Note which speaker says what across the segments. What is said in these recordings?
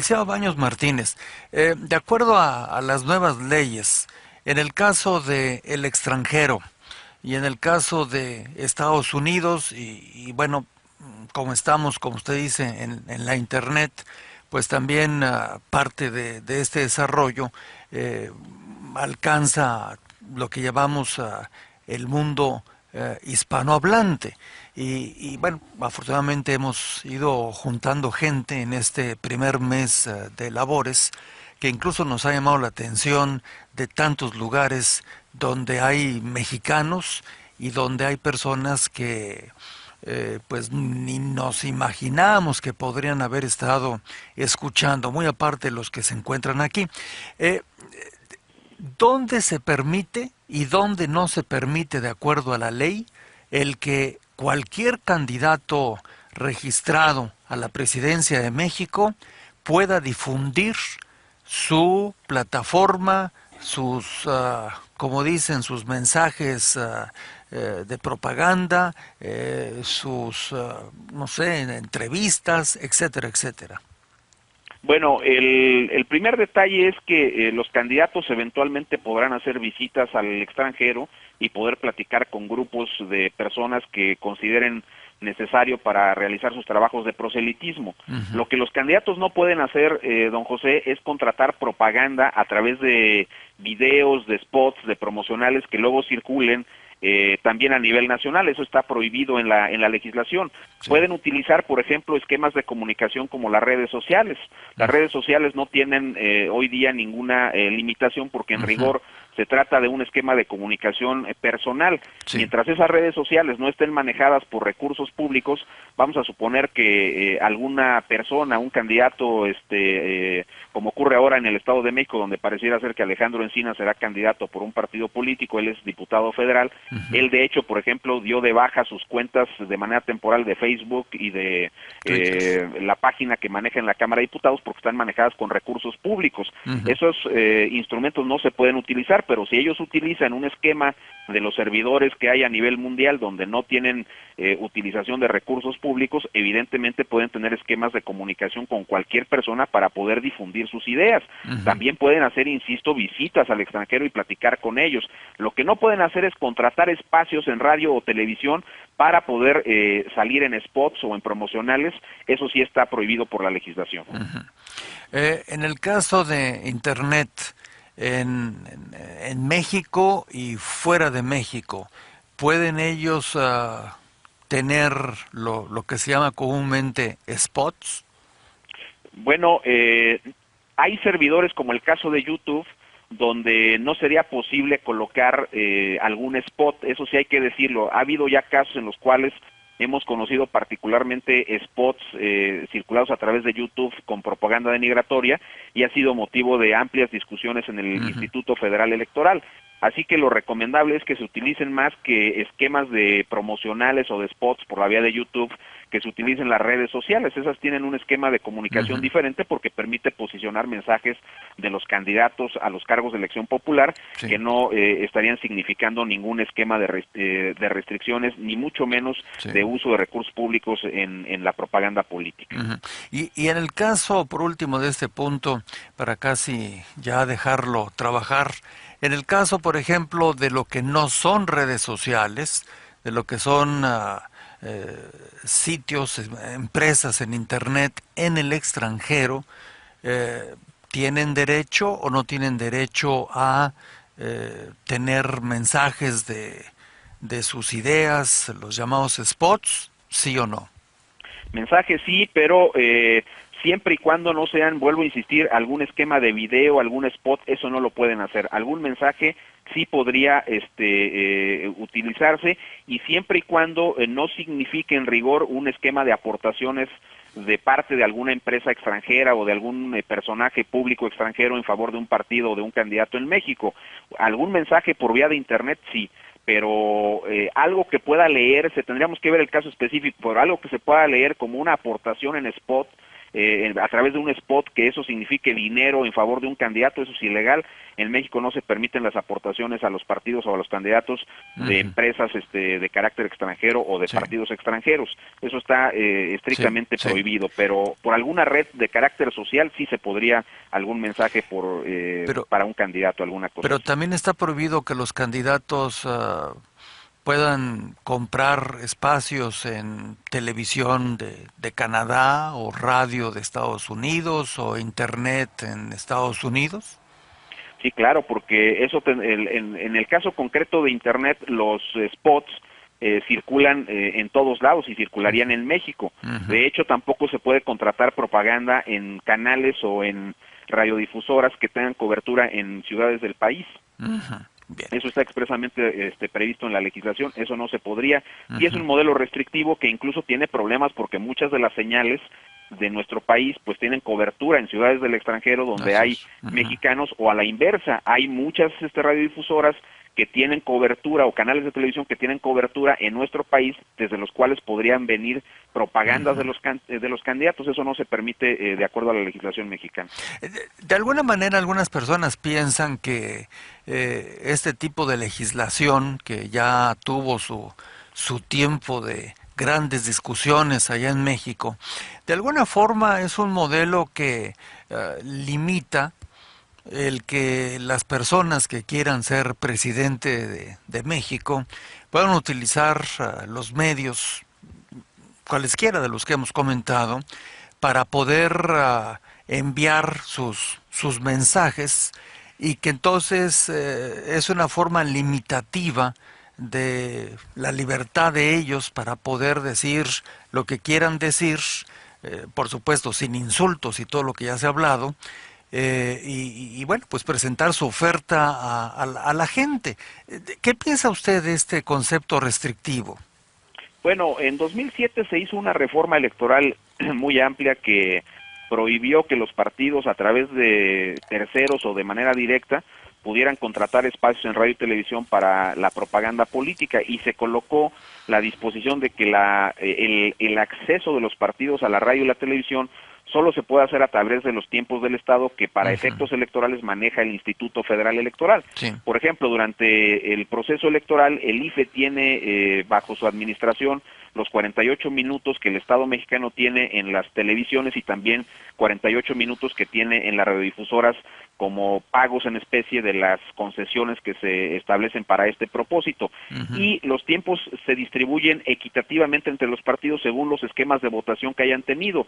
Speaker 1: Licenciado Baños Martínez, de acuerdo a las nuevas leyes, en el caso de el extranjero y en el caso de Estados Unidos, bueno, como estamos, como usted dice, en la Internet, pues también parte de este desarrollo eh, alcanza lo que llamamos el mundo hispanohablante. Bueno, afortunadamente hemos ido juntando gente en este primer mes de labores que incluso nos ha llamado la atención de tantos lugares donde hay mexicanos y donde hay personas que pues ni nos imaginábamos que podrían haber estado escuchando, muy aparte de los que se encuentran aquí. Eh, ¿Dónde se permite y dónde no se permite, de acuerdo a la ley, el que cualquier candidato registrado a la presidencia de México pueda difundir su plataforma, sus, como dicen, sus mensajes de propaganda, sus, no sé, entrevistas, etcétera, etcétera?
Speaker 2: Bueno, el primer detalle es que los candidatos eventualmente podrán hacer visitas al extranjero y poder platicar con grupos de personas que consideren necesario para realizar sus trabajos de proselitismo.
Speaker 1: Ujú.
Speaker 2: Lo que los candidatos no pueden hacer, don José, es contratar propaganda a través de videos, de spots, de promocionales que luego circulen también a nivel nacional. Eso está prohibido en la legislación.
Speaker 1: Sí.
Speaker 2: Pueden utilizar, por ejemplo, esquemas de comunicación como las redes sociales. Las redes sociales no tienen hoy día ninguna limitación porque en
Speaker 1: Ujú.
Speaker 2: rigor se trata de un esquema de comunicación personal.
Speaker 1: Sí.
Speaker 2: Mientras esas redes sociales no estén manejadas por recursos públicos, vamos a suponer que alguna persona, un candidato, como ocurre ahora en el Estado de México, donde pareciera ser que Alejandro Encinas será candidato por un partido político, él es diputado federal,
Speaker 1: Ujú.
Speaker 2: él de hecho, por ejemplo, dio de baja sus cuentas de manera temporal de Facebook y de
Speaker 1: Twitter.
Speaker 2: la página que maneja en la Cámara de Diputados porque están manejadas con recursos públicos.
Speaker 1: Ujú.
Speaker 2: Esos instrumentos no se pueden utilizar, pero si ellos utilizan un esquema de los servidores que hay a nivel mundial donde no tienen utilización de recursos públicos, evidentemente pueden tener esquemas de comunicación con cualquier persona para poder difundir sus ideas.
Speaker 1: Ujú.
Speaker 2: También pueden hacer, insisto, visitas al extranjero y platicar con ellos. Lo que no pueden hacer es contratar espacios en radio o televisión para poder salir en spots o en promocionales. Eso sí está prohibido por la legislación.
Speaker 1: Ujú. En el caso de Internet, en México y fuera de México, ¿pueden ellos tener lo que se llama comúnmente spots?
Speaker 2: Bueno, hay servidores como el caso de YouTube donde no sería posible colocar algún spot, eso sí hay que decirlo. Ha habido ya casos en los cuales hemos conocido particularmente spots circulados a través de YouTube con propaganda denigratoria y ha sido motivo de amplias discusiones en el
Speaker 1: Ujú.
Speaker 2: Instituto Federal Electoral. Así que lo recomendable es que se utilicen más que esquemas de promocionales o de spots por la vía de YouTube, que se utilicen las redes sociales. Esas tienen un esquema de comunicación
Speaker 1: Ujú.
Speaker 2: diferente porque permite posicionar mensajes de los candidatos a los cargos de elección popular
Speaker 1: Sí,
Speaker 2: que no estarían significando ningún esquema de restricciones, ni mucho menos
Speaker 1: sí.
Speaker 2: de uso de recursos públicos en la propaganda política.
Speaker 1: Ujú. Y en el caso, por último, de este punto, para casi ya dejarlo trabajar, en el caso, por ejemplo, de lo que no son redes sociales, de lo que son eh, sitios, empresas en Internet en el extranjero, eh, ¿tienen derecho o no tienen derecho a tener mensajes de sus ideas, los llamados spots, sí o no?
Speaker 2: Mensajes sí, pero siempre y cuando no sean, vuelvo a insistir, algún esquema de video, algún spot, eso no lo pueden hacer. Algún mensaje sí podría utilizarse y siempre y cuando no signifique en rigor un esquema de aportaciones de parte de alguna empresa extranjera o de algún personaje público extranjero en favor de un partido o de un candidato en México. Algún mensaje por vía de internet sí, pero algo que pueda leerse, tendríamos que ver el caso específico, pero algo que se pueda leer como una aportación en spot, a través de un spot, que eso signifique dinero en favor de un candidato, eso es ilegal. En México no se permiten las aportaciones a los partidos o a los candidatos de empresas de carácter extranjero o de partidos extranjeros. Eso está estrictamente prohibido, pero por alguna red de carácter social sí se podría algún mensaje para un candidato, alguna cosa.
Speaker 1: Pero también está prohibido que los candidatos puedan comprar espacios en televisión de Canadá o radio de Estados Unidos o internet en Estados Unidos.
Speaker 2: Sí, claro, porque eso en el caso concreto de internet, los spots circulan en todos lados y circularían en México. De hecho, tampoco se puede contratar propaganda en canales o en radiodifusoras que tengan cobertura en ciudades del país.
Speaker 1: Bien.
Speaker 2: Eso está expresamente previsto en la legislación, eso no se podría, y es un modelo restrictivo que incluso tiene problemas porque muchas de las señales de nuestro país pues tienen cobertura en ciudades del extranjero donde hay mexicanos, o a la inversa, hay muchas radiodifusoras que tienen cobertura o canales de televisión que tienen cobertura en nuestro país, desde los cuales podrían venir propagandas de los candidatos. Eso no se permite de acuerdo a la legislación mexicana.
Speaker 1: De alguna manera algunas personas piensan que este tipo de legislación, que ya tuvo su tiempo de grandes discusiones allá en México, de alguna forma es un modelo que limita el que las personas que quieran ser presidente de México puedan utilizar los medios, cualesquiera de los que hemos comentado, para poder enviar sus mensajes, y que entonces es una forma limitativa de la libertad de ellos para poder decir lo que quieran decir, por supuesto sin insultos y todo lo que ya se ha hablado, y bueno, pues presentar su oferta a la gente. ¿Qué piensa usted de este concepto restrictivo?
Speaker 2: Bueno, en 2007 se hizo una reforma electoral muy amplia que prohibió que los partidos, a través de terceros o de manera directa, pudieran contratar espacios en radio y televisión para la propaganda política, y se colocó la disposición de que el acceso de los partidos a la radio y la televisión solo se puede hacer a través de los tiempos del Estado que para efectos electorales maneja el Instituto Federal Electoral. Sí. Por ejemplo, durante el proceso electoral, el IFE tiene bajo su administración los 48 minutos que el Estado mexicano tiene en las televisiones y también 48 minutos que tiene en las radiodifusoras como pagos en especie de las concesiones que se establecen para este propósito. Y los tiempos se distribuyen equitativamente entre los partidos según los esquemas de votación que hayan tenido.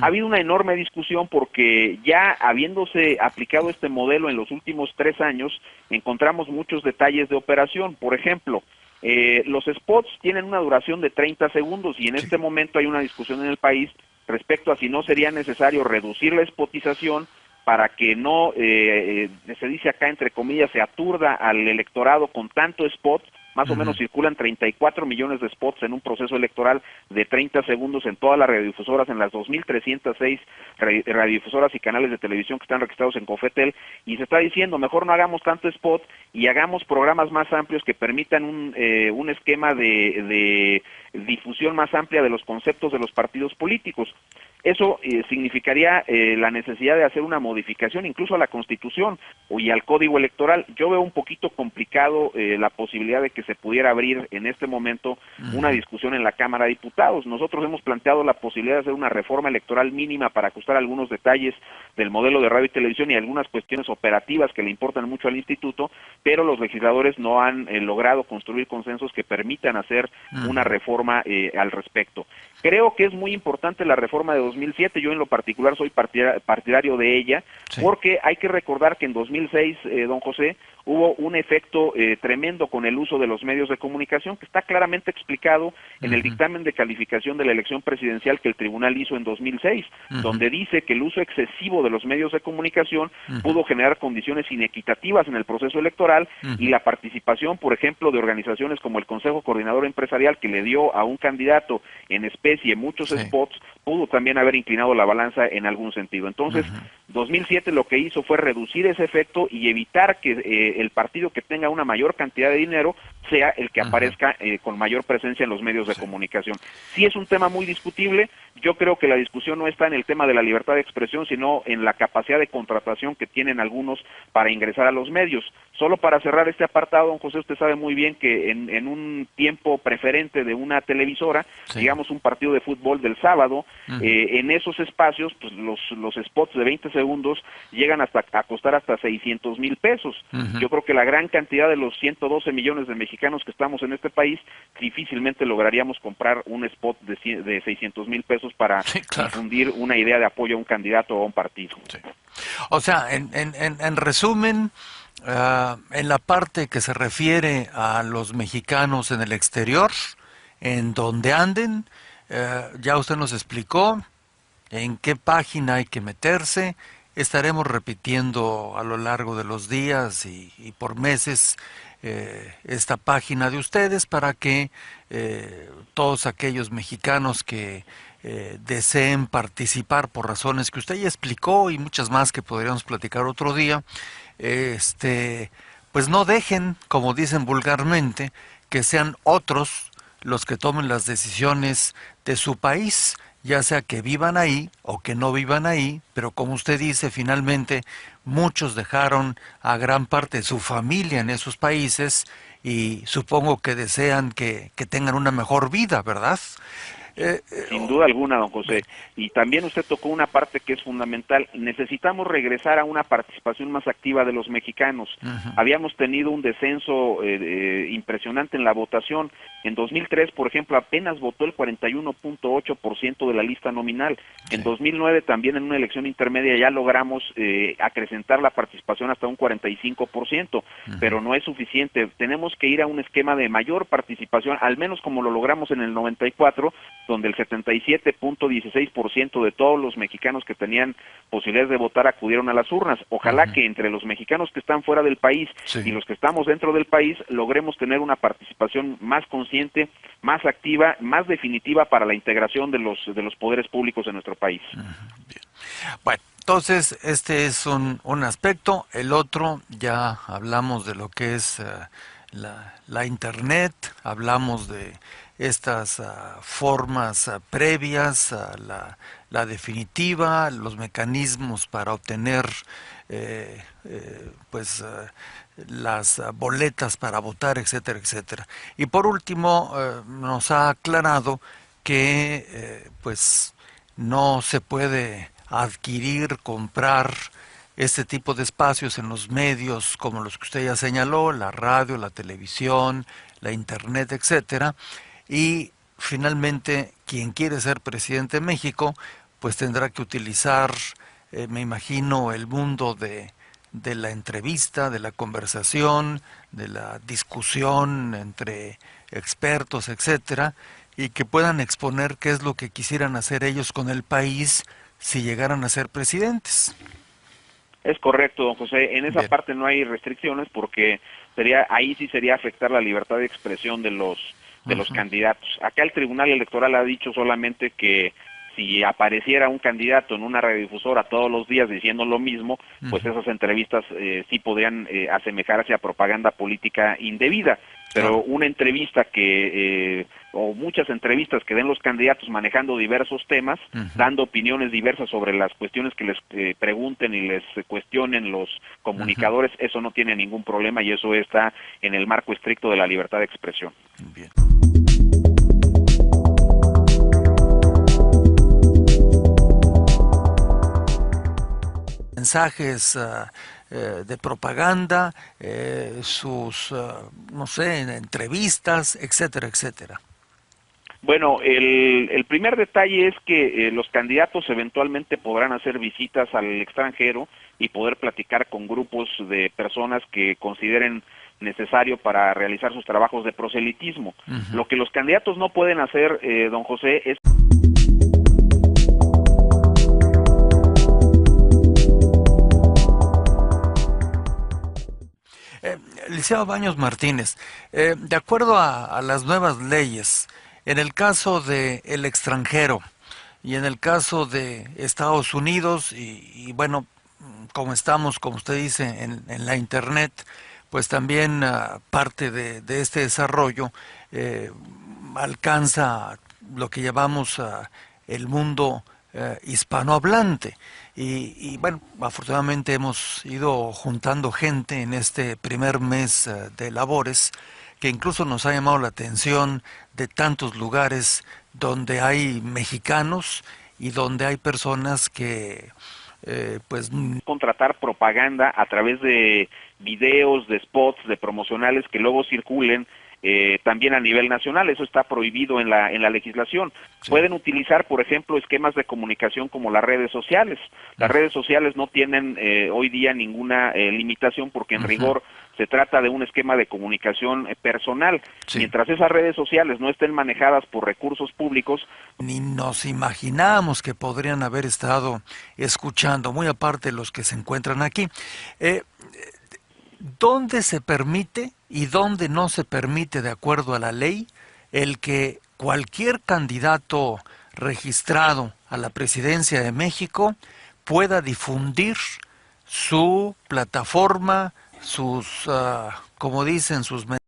Speaker 2: Ha habido una enorme discusión porque ya habiéndose aplicado este modelo en los últimos 3 años, encontramos muchos detalles de operación. Por ejemplo, los spots tienen una duración de 30 segundos y en este momento hay una discusión en el país respecto a si no sería necesario reducir la spotización para que no, se dice acá entre comillas, se aturda al electorado con tanto spot. Más o menos circulan 34 millones de spots en un proceso electoral de 30 segundos en todas las radiodifusoras, en las 2.306 radiodifusoras y canales de televisión que están registrados en Cofetel, y se está diciendo, mejor no hagamos tanto spot y hagamos programas más amplios que permitan un esquema de difusión más amplia de los conceptos de los partidos políticos. Eso significaría la necesidad de hacer una modificación incluso a la Constitución y al Código Electoral. Yo veo un poquito complicado la posibilidad de que se pudiera abrir en este momento una discusión en la Cámara de Diputados. Nosotros hemos planteado la posibilidad de hacer una reforma electoral mínima para ajustar algunos detalles del modelo de radio y televisión y algunas cuestiones operativas que le importan mucho al instituto, pero los legisladores no han logrado construir consensos que permitan hacer una reforma al respecto. Creo que es muy importante la reforma de 2007, yo en lo particular soy partidario de ella, porque hay que recordar que en 2006, don José, hubo un efecto tremendo con el uso de los medios de comunicación, que está claramente explicado en el dictamen de calificación de la elección presidencial que el tribunal hizo en 2006, donde dice que el uso excesivo de los medios de comunicación pudo generar condiciones inequitativas en el proceso electoral y la participación, por ejemplo, de organizaciones como el Consejo Coordinador Empresarial, que le dio a un candidato en especie muchos spots, pudo también haber inclinado la balanza en algún sentido. Entonces, 2007 lo que hizo fue reducir ese efecto y evitar que el partido que tenga una mayor cantidad de dinero sea el que aparezca con mayor presencia en los medios de comunicación. Sí es un tema muy discutible. Yo creo que la discusión no está en el tema de la libertad de expresión, sino en la capacidad de contratación que tienen algunos para ingresar a los medios. Solo para cerrar este apartado, don José, usted sabe muy bien que en un tiempo preferente de una televisora, digamos un partido de fútbol del sábado, en esos espacios, pues los spots de 20 segundos llegan a costar hasta 600,000 pesos. Yo creo que la gran cantidad de los 112 millones de mexicanos que estamos en este país, difícilmente lograríamos comprar un spot de 600,000 pesos para difundir una idea de apoyo a un candidato o a un partido.
Speaker 1: O sea, en resumen, en la parte que se refiere a los mexicanos en el exterior, en donde anden, ya usted nos explicó en qué página hay que meterse. Estaremos repitiendo a lo largo de los días y por meses esta página de ustedes para que todos aquellos mexicanos que deseen participar por razones que usted ya explicó y muchas más que podríamos platicar otro día, pues no dejen, como dicen vulgarmente, que sean otros los que tomen las decisiones de su país, ya sea que vivan ahí o que no vivan ahí, pero como usted dice, finalmente muchos dejaron a gran parte de su familia en esos países y supongo que desean que tengan una mejor vida, ¿verdad?
Speaker 2: Sin duda alguna, don José. Y también usted tocó una parte que es fundamental. Necesitamos regresar a una participación más activa de los mexicanos. Habíamos tenido un descenso impresionante en la votación. En 2003, por ejemplo, apenas votó el 41.8% de la lista nominal. En 2009, también en una elección intermedia, ya logramos acrecentar la participación hasta un 45%, pero no es suficiente. Tenemos que ir a un esquema de mayor participación, al menos como lo logramos en el 94, donde el 77.16% de todos los mexicanos que tenían posibilidades de votar acudieron a las urnas. Ojalá que entre los mexicanos que están fuera del país y los que estamos dentro del país logremos tener una participación más consciente, más activa, más definitiva para la integración de los poderes públicos en nuestro país.
Speaker 1: Bien. Bueno, entonces este es un aspecto. El otro, ya hablamos de lo que es la Internet, hablamos de estas formas previas a la definitiva, los mecanismos para obtener las boletas para votar, etcétera, etcétera. Y por último, nos ha aclarado que pues no se puede adquirir, comprar este tipo de espacios en los medios como los que usted ya señaló, la radio, la televisión, la internet, etcétera. Y finalmente, quien quiere ser presidente de México, pues tendrá que utilizar, me imagino, el mundo de la entrevista, de la conversación, de la discusión entre expertos, etcétera, y que puedan exponer qué es lo que quisieran hacer ellos con el país si llegaran a ser presidentes.
Speaker 2: Es correcto, don José. En esa parte no hay restricciones porque ahí sí sería afectar la libertad de expresión de los candidatos. Acá el Tribunal Electoral ha dicho solamente que si apareciera un candidato en una radiodifusora todos los días diciendo lo mismo, pues esas entrevistas sí podrían asemejarse a propaganda política indebida. Pero una entrevista o muchas entrevistas que den los candidatos manejando diversos temas, dando opiniones diversas sobre las cuestiones que les pregunten y les cuestionen los comunicadores, eso no tiene ningún problema y eso está en el marco estricto de la libertad de expresión.
Speaker 1: Bien. Mensajes de propaganda, sus, no sé, entrevistas, etcétera, etcétera.
Speaker 2: Bueno, el primer detalle es que los candidatos eventualmente podrán hacer visitas al extranjero y poder platicar con grupos de personas que consideren necesario para realizar sus trabajos de proselitismo. Lo que los candidatos no pueden hacer, don José, es
Speaker 1: Licenciado Baños Martínez, de acuerdo a las nuevas leyes, en el caso de el extranjero y en el caso de Estados Unidos, y bueno, como estamos, como usted dice, en la Internet, pues también parte de este desarrollo alcanza lo que llamamos el mundo hispanohablante. Bueno, afortunadamente hemos ido juntando gente en este primer mes de labores que incluso nos ha llamado la atención de tantos lugares donde hay mexicanos y donde hay personas que pues
Speaker 2: contratar propaganda a través de videos, de spots, de promocionales que luego circulen también a nivel nacional. Eso está prohibido en la legislación.
Speaker 1: sí.
Speaker 2: Pueden utilizar, por ejemplo, esquemas de comunicación como las redes sociales. Las redes sociales no tienen hoy día ninguna limitación porque en rigor se trata de un esquema de comunicación personal.
Speaker 1: Sí.
Speaker 2: Mientras esas redes sociales no estén manejadas por recursos públicos,
Speaker 1: Ni nos imaginamos que podrían haber estado escuchando, muy aparte de los que se encuentran aquí. Eh, ¿Dónde se permite y dónde no se permite, de acuerdo a la ley, el que cualquier candidato registrado a la presidencia de México pueda difundir su plataforma, sus, como dicen, sus